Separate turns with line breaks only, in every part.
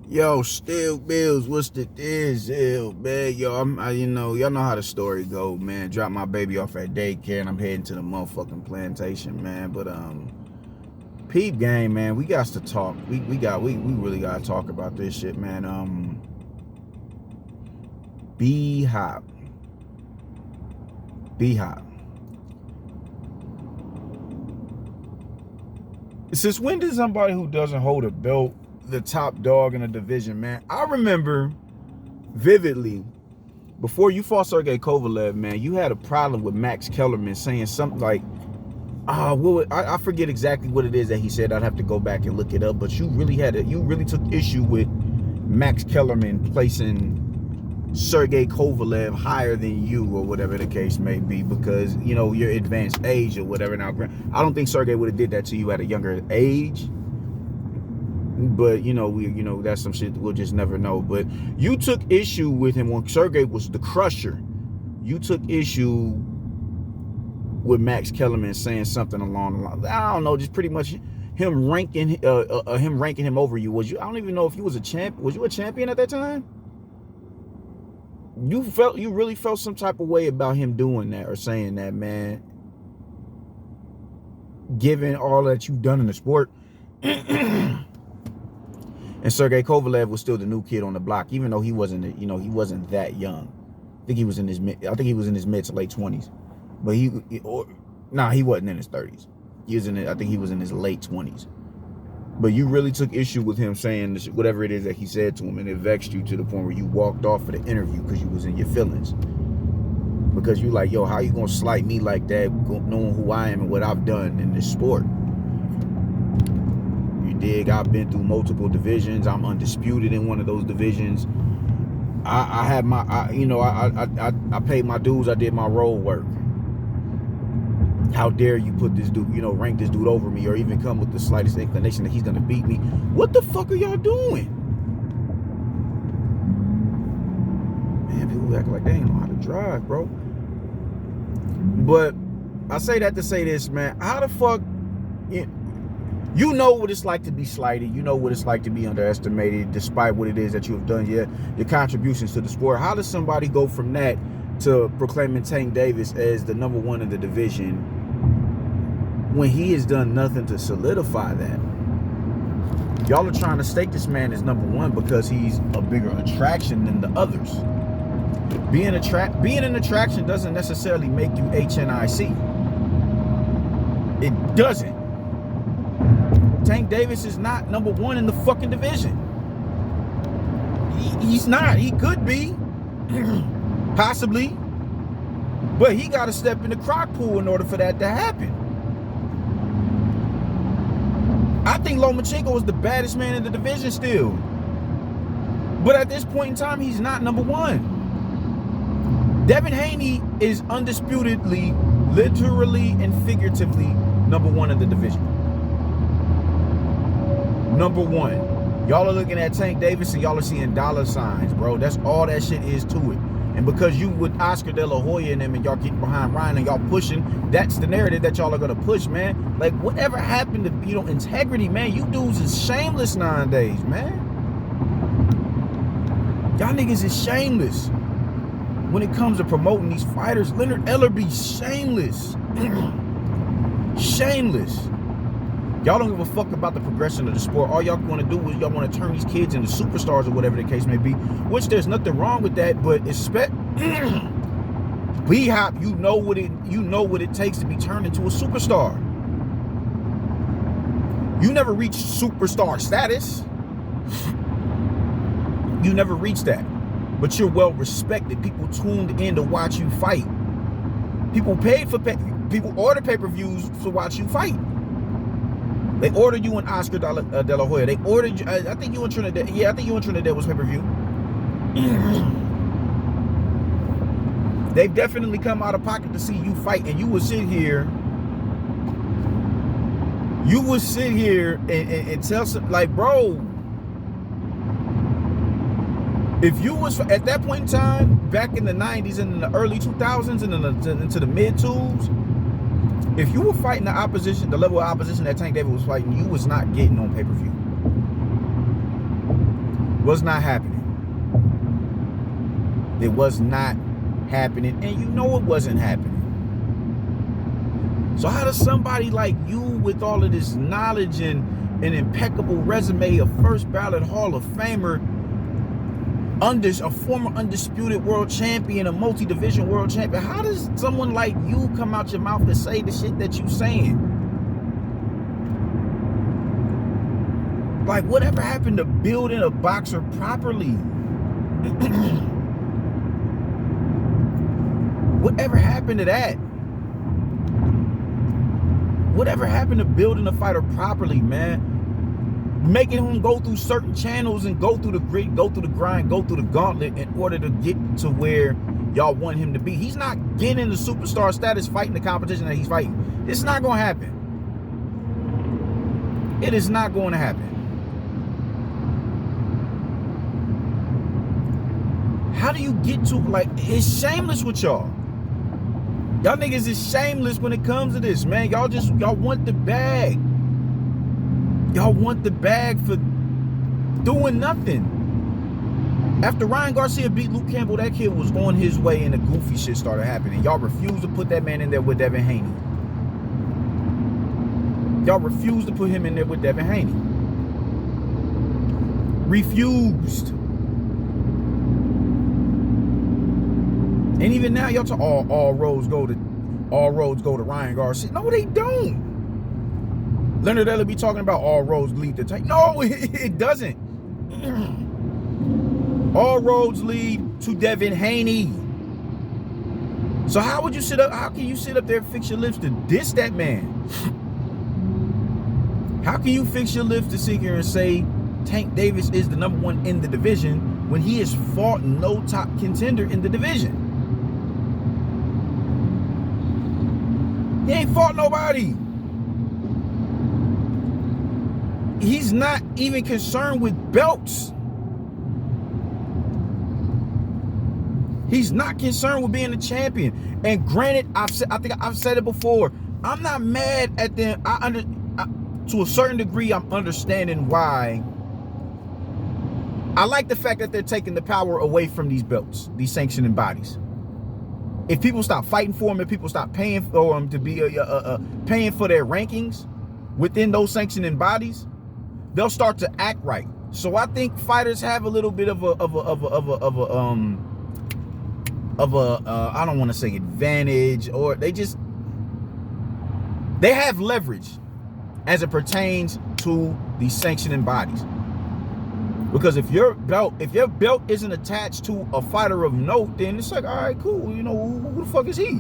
Yo, still bills, what's the deal, man? Yo, y'all know how the story go, man. Drop my baby off at daycare and I'm heading to the motherfucking plantation, man. But peep game, man, we got to talk. We really gotta talk about this shit, man. bhop. bhop. Since when does somebody who doesn't hold a belt the top dog in a division, man? I remember vividly before you fought Sergey Kovalev, man, you had a problem with Max Kellerman saying something like, I forget exactly what it is that he said. I'd have to go back and look it up, but you really took issue with Max Kellerman placing Sergey Kovalev higher than you, or whatever the case may be, because your advanced age or whatever. Now, I don't think Sergey would have did that to you at a younger age, but that's some shit that we'll just never know. But you took issue with him when Sergey was the crusher. You took issue with Max Kellerman saying something along the line, I don't know, just pretty much him ranking him over you. I don't even know if you was a champ. Was you a champion at that time? You really felt some type of way about him doing that or saying that, man, given all that you've done in the sport. And Sergey Kovalev was still the new kid on the block, even though he wasn't that young. I think he was in his mid to late 20s. But he wasn't in his 30s. I think he was in his late 20s. But you really took issue with him saying whatever it is that he said to him, and it vexed you to the point where you walked off of the interview because you was in your feelings. Because you like, yo, how you gonna slight me like that, knowing who I am and what I've done in this sport? You dig? I've been through multiple divisions. I'm undisputed in one of those divisions. I paid my dues. I did my road work. How dare you put this dude, rank this dude over me, or even come with the slightest inclination that he's gonna beat me? What the fuck are y'all doing? Man, people act like they ain't know how to drive, bro. But I say that to say this, man. How the fuck, you know what it's like to be slighted. You know what it's like to be underestimated, despite what it is that you have done, your contributions to the sport. How does somebody go from that to proclaiming Tank Davis as the number one in the division when he has done nothing to solidify that? Y'all are trying to stake this man as number one because he's a bigger attraction than the others. Being an attraction doesn't necessarily make you HNIC. It doesn't. Tank Davis is not number one in the fucking division. He's not. He could be. Possibly. But he got to step in the crock pool in order for that to happen. I think Lomachenko was the baddest man in the division still. But at this point in time, he's not number one. Devin Haney is undisputedly, literally and figuratively number one in the division. Number one. Y'all are looking at Tank Davis and y'all are seeing dollar signs, bro. That's all that shit is to it. And because you with Oscar De La Hoya and them and y'all keep behind Ryan and y'all pushing, that's the narrative that y'all are gonna push, man. Like, whatever happened to, integrity, man? You dudes is shameless nowadays, man. Y'all niggas is shameless. When it comes to promoting these fighters, Leonard Ellerby, shameless. Shameless. Y'all don't give a fuck about the progression of the sport. All y'all want to do is y'all want to turn these kids into superstars or whatever the case may be, which there's nothing wrong with that, but bhop, you know what it takes to be turned into a superstar. You never reached superstar status. You never reached that. But you're well respected. People tuned in to watch you fight. People order pay-per-views to watch you fight. They ordered you and Oscar De La Hoya. They ordered you. I think you and Trinidad. Yeah, I think you and Trinidad was pay-per-view. They've definitely come out of pocket to see you fight, and you would sit here. You would sit here and tell some, like, bro, if you was at that point in time, back in the 90s and in the early 2000s and into the mid 2000s, if you were fighting the opposition, the level of opposition that Tank Davis was fighting, you was not getting on pay-per-view. Was not happening. It was not happening, and you know it wasn't happening. So how does somebody like you, with all of this knowledge and an impeccable resume, a first ballot Hall of Famer, a former undisputed world champion, a multi-division world champion, how does someone like you come out your mouth and say the shit that you saying? Like, whatever happened to building a boxer properly? Whatever happened to that? Whatever happened to building a fighter properly, man? Making him go through certain channels and go through the grit, go through the grind, go through the gauntlet in order to get to where y'all want him to be. He's not getting the superstar status fighting the competition that he's fighting. It's not going to happen. It is not going to happen. How do you get to, like, it's shameless with y'all. Y'all niggas is shameless when it comes to this, man. Y'all want the bag. Y'all want the bag for doing nothing. After Ryan Garcia beat Luke Campbell, that kid was on his way and the goofy shit started happening. Y'all refused to put that man in there with Devin Haney. Y'all refused to put him in there with Devin Haney. Refused. And even now, y'all talk all roads go to Ryan Garcia. No, they don't. Leonard Ellis be talking about all roads lead to tank. No, it doesn't. All roads lead to Devin Haney. So how can you sit up there and fix your lips to diss that man? How can you fix your lips to sit here and say Tank Davis is the #1 in the division when he has fought no top contender in the division? He ain't fought nobody. He's not even concerned with belts. He's not concerned with being a champion. And granted, I think I've said it before. I'm not mad at them. To a certain degree, I'm understanding why. I like the fact that they're taking the power away from these belts, these sanctioning bodies. If people stop fighting for them, if people stop paying for them to be paying for their rankings within those sanctioning bodies, they'll start to act right. So I think fighters have a little bit of a I don't want to say advantage, or they have leverage as it pertains to these sanctioning bodies. Because if your belt isn't attached to a fighter of note, then it's like, all right, cool. You know, who the fuck is he?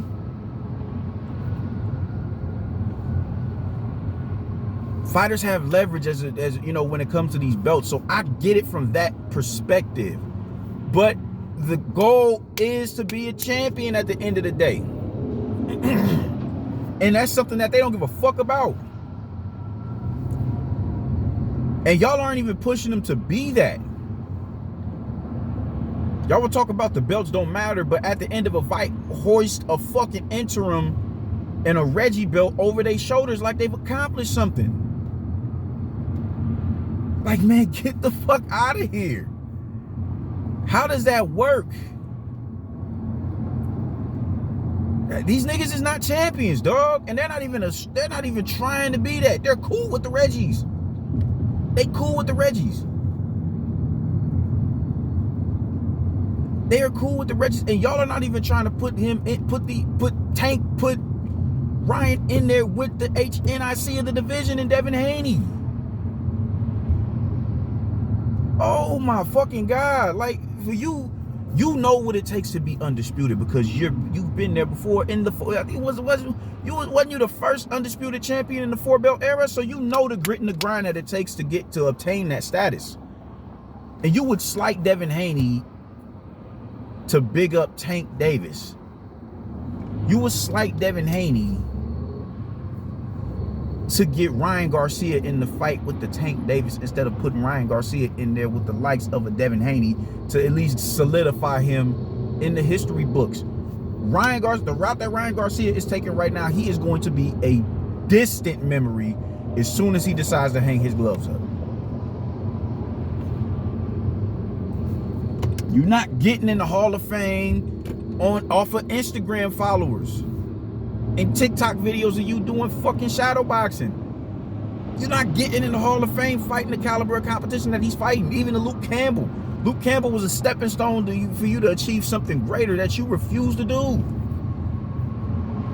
Fighters have leverage as you know, when it comes to these belts. So I get it from that perspective. But the goal is to be a champion at the end of the day. And that's something that they don't give a fuck about. And y'all aren't even pushing them to be that. Y'all will talk about the belts don't matter, but at the end of a fight, hoist a fucking interim and a Reggie belt over their shoulders like they've accomplished something. Like, man, get the fuck out of here. How does that work? These niggas is not champions, dog, and they're not even trying to be that. They're cool with the Reggies. They cool with the Reggies. They are cool with the Reggies, and y'all are not even trying to put Ryan in there with the HNIC of the division and Devin Haney. Oh my fucking God! Like, for you know what it takes to be undisputed because you've been there before. I think wasn't you the first undisputed champion in the 4-belt era? So you know the grit and the grind that it takes to obtain that status. And you would slight Devin Haney to big up Tank Davis. You would slight Devin Haney to get Ryan Garcia in the fight with the Tank Davis instead of putting Ryan Garcia in there with the likes of a Devin Haney to at least solidify him in the history books. The route that Ryan Garcia is taking right now, he is going to be a distant memory as soon as he decides to hang his gloves up. You're not getting in the Hall of Fame off of Instagram followers and TikTok videos of you doing fucking shadow boxing. You're not getting in the Hall of Fame fighting the caliber of competition that he's fighting. Even to Luke Campbell. Luke Campbell was a stepping stone for you to achieve something greater that you refuse to do.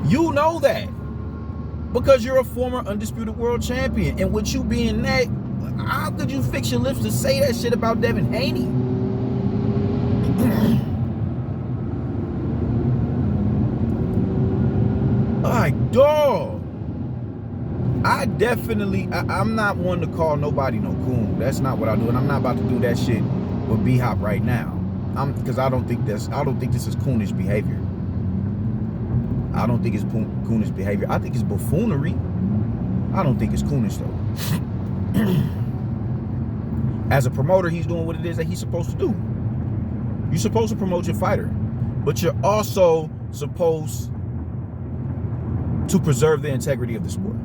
You know that. Because you're a former undisputed world champion. And with you being that, how could you fix your lips to say that shit about Devin Haney? Like, dog. I'm not one to call nobody no coon. That's not what I do. And I'm not about to do that shit with bhop right now. Because I don't think this is coonish behavior. I don't think it's coonish behavior. I think it's buffoonery. I don't think it's coonish though. As a promoter, he's doing what it is that he's supposed to do. You're supposed to promote your fighter, but you're also supposed to preserve the integrity of the sport.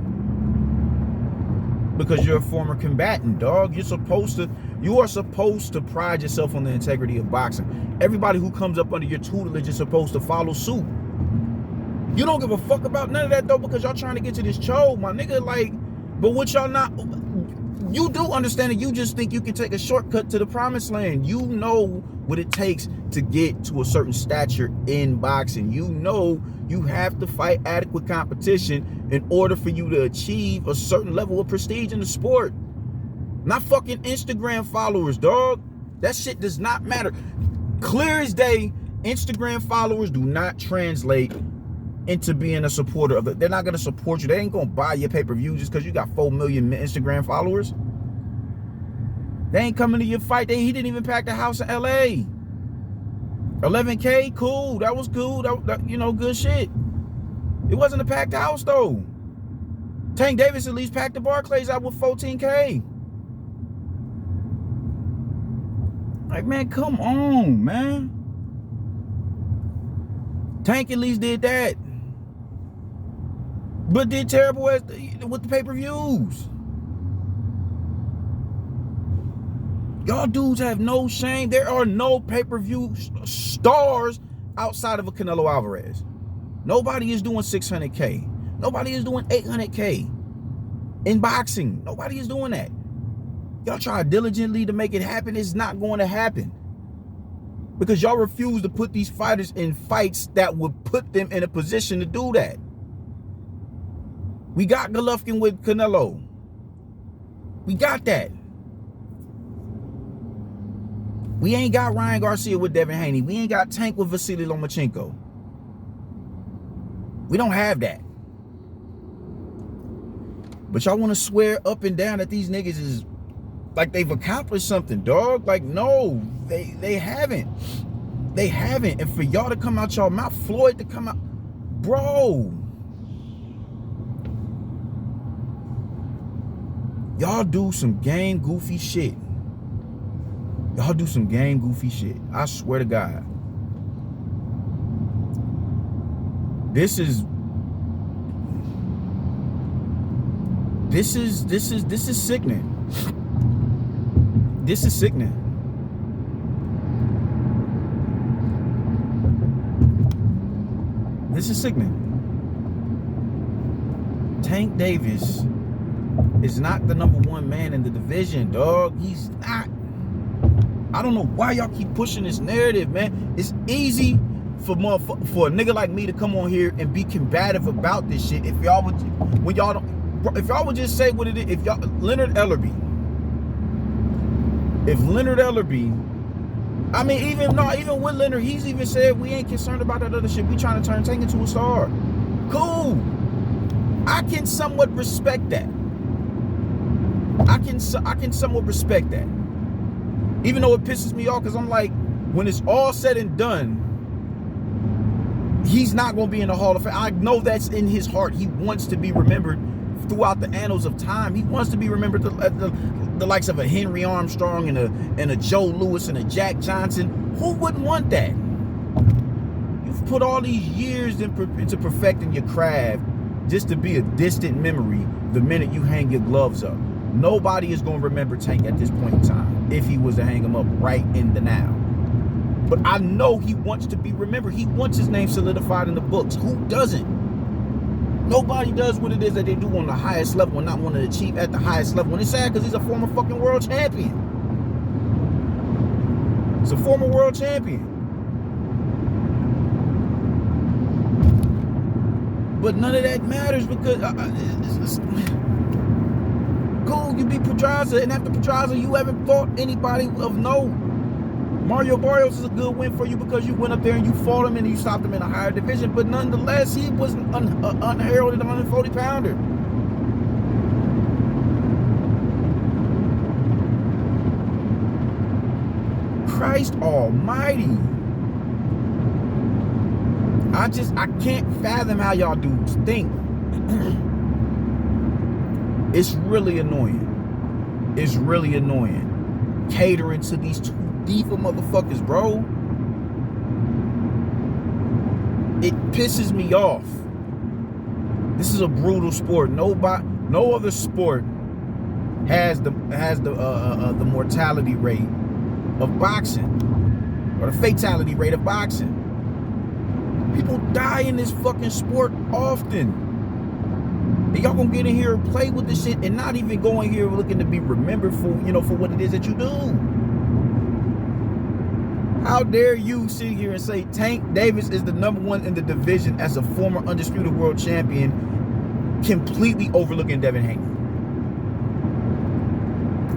Because you're a former combatant, dog. You are supposed to pride yourself on the integrity of boxing. Everybody who comes up under your tutelage is supposed to follow suit. You don't give a fuck about none of that though, because y'all trying to get to this show, my nigga. Like, but what y'all not, you do understand that you just think you can take a shortcut to the promised land. You know what it takes to get to a certain stature in boxing. You know you have to fight adequate competition in order for you to achieve a certain level of prestige in the sport. Not fucking Instagram followers, dog. That shit does not matter. Clear as day, Instagram followers do not translate into being a supporter of it. They're not gonna support you. They ain't gonna buy your pay-per-view just because you got 4 million Instagram followers. They ain't coming to your fight. He didn't even pack the house in LA. 11K, cool. That was cool. That, you know, good shit. It wasn't a packed house though. Tank Davis at least packed the Barclays out with 14K. Like, man, come on, man. Tank at least did that. But did terrible with the pay-per-views. Y'all dudes have no shame. There are no pay-per-view stars outside of a Canelo Alvarez. Nobody is doing 600K. Nobody is doing 800K in boxing. Nobody is doing that. Y'all try diligently to make it happen. It's not going to happen. Because y'all refuse to put these fighters in fights that would put them in a position to do that. We got Golovkin with Canelo. We got that. We ain't got Ryan Garcia with Devin Haney. We ain't got Tank with Vasily Lomachenko. We don't have that. But y'all want to swear up and down that these niggas is like they've accomplished something, dog. Like, no, they haven't. They haven't. And for y'all to come out y'all mouth, Floyd to come out, bro. Y'all do some game goofy shit. Y'all do some game goofy shit. I swear to God. This is sickening. This is sickening. This is sickening. Tank Davis is not the #1 man in the division, dog. He's not. I don't know why y'all keep pushing this narrative, man. It's easy for a nigga like me to come on here and be combative about this shit. If y'all would, if y'all would just say what it is. If y'all, Leonard Ellerby. If Leonard Ellerby, I mean, even with Leonard, he's even said we ain't concerned about that other shit. We trying to turn Tank into a star. Cool. I can somewhat respect that. I can somewhat respect that. Even though it pisses me off, because I'm like, when it's all said and done, he's not going to be in the Hall of Fame. I know that's in his heart. He wants to be remembered throughout the annals of time. He wants to be remembered the likes of a Henry Armstrong and a Joe Louis and a Jack Johnson. Who wouldn't want that? You've put all these years into perfecting your craft just to be a distant memory the minute you hang your gloves up. Nobody is going to remember Tank at this point in time if he was to hang him up right in the now. But I know he wants to be remembered. He wants his name solidified in the books. Who doesn't? Nobody does what it is that they do on the highest level and not want to achieve at the highest level. And it's sad because he's a former fucking world champion. He's a former world champion. But none of that matters because cool, you beat Pedraza, and after Pedraza, you haven't fought anybody of note. Mario Barrios is a good win for you because you went up there and you fought him and you stopped him in a higher division. But nonetheless, he was an unheralded 140-pounder. Christ almighty. I can't fathom how y'all dudes think. It's really annoying. It's really annoying. Catering to these two diva motherfuckers, bro. It pisses me off. This is a brutal sport. No other sport has the mortality rate of boxing, or the fatality rate of boxing. People die in this fucking sport often. And y'all gonna get in here and play with this shit and not even go in here looking to be remembered for, for what it is that you do. How dare you sit here and say Tank Davis is the #1 in the division as a former undisputed world champion, completely overlooking Devin Haney.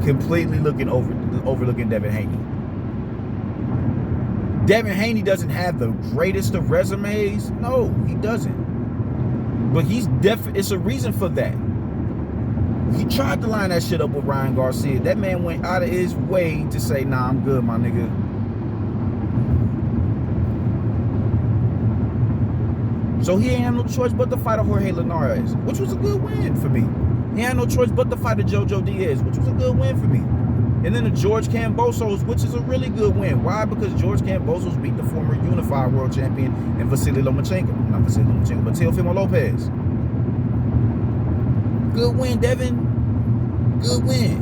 Completely overlooking Devin Haney. Devin Haney doesn't have the greatest of resumes. No, he doesn't. But it's a reason for that. He tried to line that shit up with Ryan Garcia. That man went out of his way to say, nah, I'm good, my nigga. So he ain't had no choice but to fight a Jorge Linares, which was a good win for me. He had no choice but to fight a Jojo Diaz, which was a good win for me. And then the George Kambosos, which is a really good win. Why? Because George Kambosos beat the former unified world champion and Vasily Lomachenko. Not Vasily Lomachenko, but Teofimo Lopez. Good win, Devin. Good win.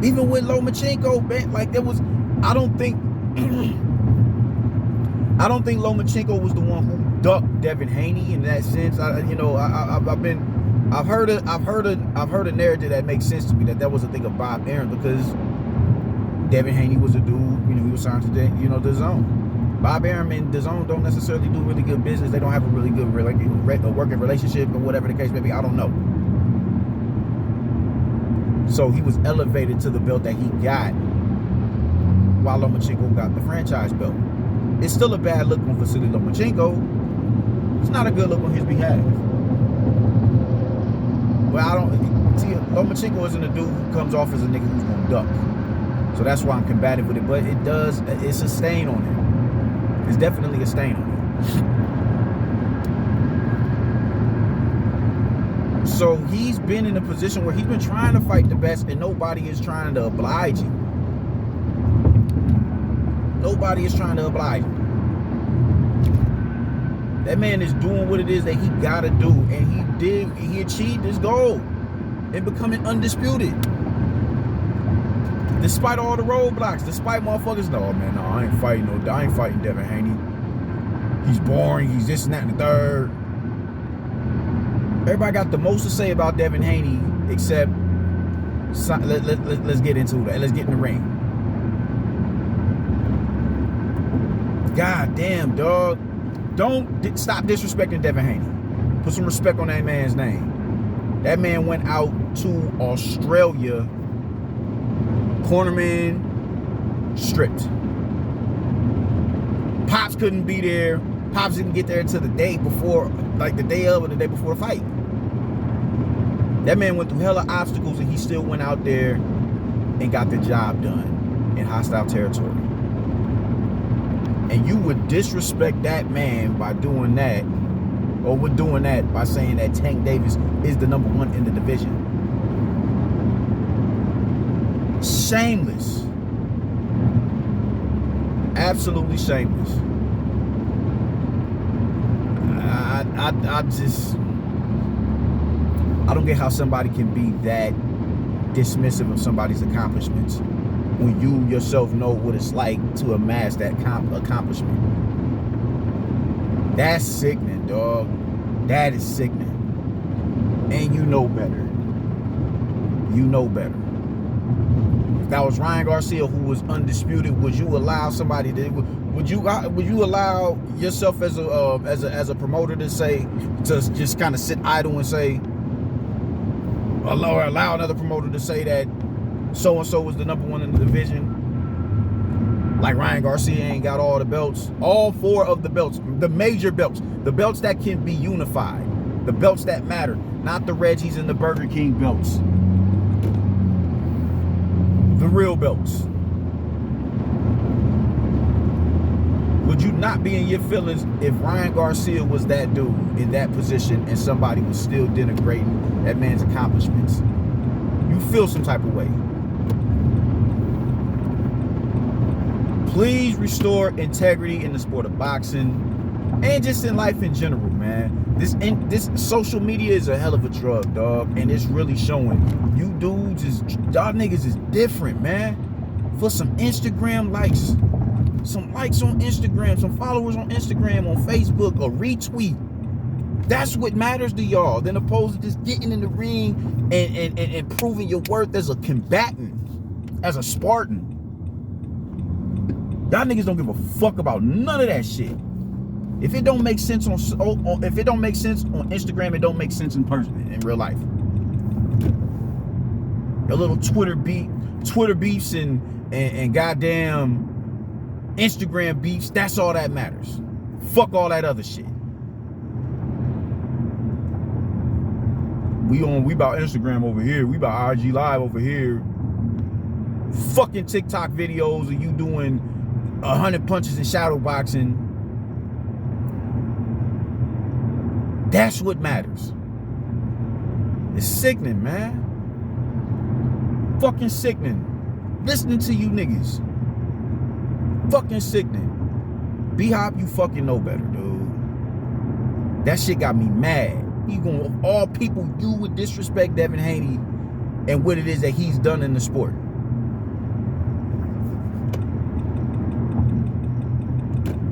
Even with Lomachenko, man, like there was, I don't think Lomachenko was the one who ducked Devin Haney in that sense. I've heard a narrative that makes sense to me that was a thing of Bob Arum, because Devin Haney was a dude, he was signed to the Zone. Bob Arum and the Zone don't necessarily do really good business. They don't have a really good working relationship or whatever the case may be. I don't know. So he was elevated to the belt that he got while Lomachenko got the franchise belt. It's still a bad look on Vasily Lomachenko. It's not a good look on his behalf. But Lomachenko isn't a dude who comes off as a nigga who's gonna duck. So that's why I'm combative with it. But it's a stain on him. It's definitely a stain on him. So he's been in a position where he's been trying to fight the best and nobody is trying to oblige him. Nobody is trying to oblige him. That man is doing what it is that he gotta do, and he achieved his goal in becoming undisputed. Despite all the roadblocks, despite motherfuckers, no man, I ain't fighting Devin Haney. He's boring, he's this and that and the third. Everybody got the most to say about Devin Haney, except let's get into that. Let's get in the ring. God damn, dog. Don't stop disrespecting Devin Haney. Put some respect on that man's name. That man went out to Australia, cornerman, stripped. Pops couldn't be there. Pops didn't get there until the day before, like the day of or the day before the fight. That man went through hella obstacles and he still went out there and got the job done in hostile territory. And you would disrespect that man by doing that, or with doing that by saying that Tank Davis is the #1 in the division. Shameless. Absolutely shameless. I don't get how somebody can be that dismissive of somebody's accomplishments. when you yourself know what it's like to amass that accomplishment. That's sickening, dog. That is sickening. And you know better. You know better. If that was Ryan Garcia who was undisputed, would you allow somebody to? Would you allow yourself as a promoter to just kind of sit idle and say, or allow another promoter to say that so and so was the number one in the division? Like Ryan Garcia ain't got all the belts, all 4 of the belts, the major belts, the belts that can be unified, the belts that matter, not the Reggie's and the Burger King belts, the real belts. Would you not be in your feelings if Ryan Garcia was that dude in that position and somebody was still denigrating that man's accomplishments? You feel some type of way. Please restore integrity in the sport of boxing and just in life in general, man. This social media is a hell of a drug, dog, and it's really showing. You dudes y'all niggas is different, man. For some Instagram likes, some likes on Instagram, some followers on Instagram, on Facebook, a retweet. That's what matters to y'all, than opposed to just getting in the ring and proving your worth as a combatant, as a Spartan. Y'all niggas don't give a fuck about none of that shit. If it don't make sense on Instagram, it don't make sense in person, in real life. Your little Twitter beefs and goddamn Instagram beefs, that's all that matters. Fuck all that other shit. We about Instagram over here. We about IG Live over here. Fucking TikTok videos of you doing 100 punches in shadow boxing. That's what matters. It's sickening, man. Fucking sickening. Listening to you niggas. Fucking sickening. bhop, you fucking know better, dude. That shit got me mad. You gonna, of all people, you would disrespect Devin Haney and what it is that he's done in the sport.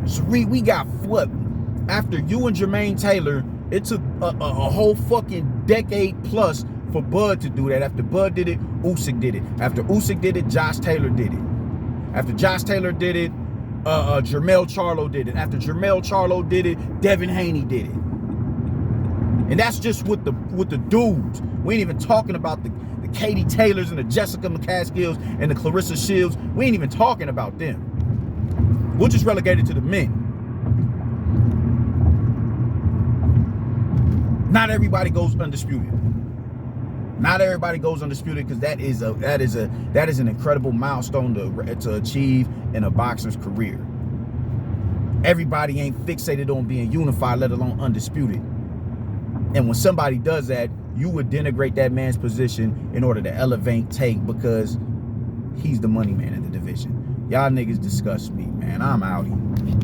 So we got what? After you and Jermaine Taylor, it took a whole fucking decade plus for Bud to do that. After Bud did it, Usyk did it. After Usyk did it, Josh Taylor did it. After Josh Taylor did it, Jermell Charlo did it. After Jermell Charlo did it, Devin Haney did it. And that's just with the dudes. We ain't even talking about the Katie Taylors and the Jessica McCaskills and the Clarissa Shields. We ain't even talking about them. We're just relegated to the men. Not everybody goes undisputed. Not everybody goes undisputed, because that is an incredible milestone to achieve in a boxer's career. Everybody ain't fixated on being unified, let alone undisputed. And when somebody does that, you would denigrate that man's position in order to elevate Tank because he's the money man in the division. Y'all niggas disgust me, man. I'm outie.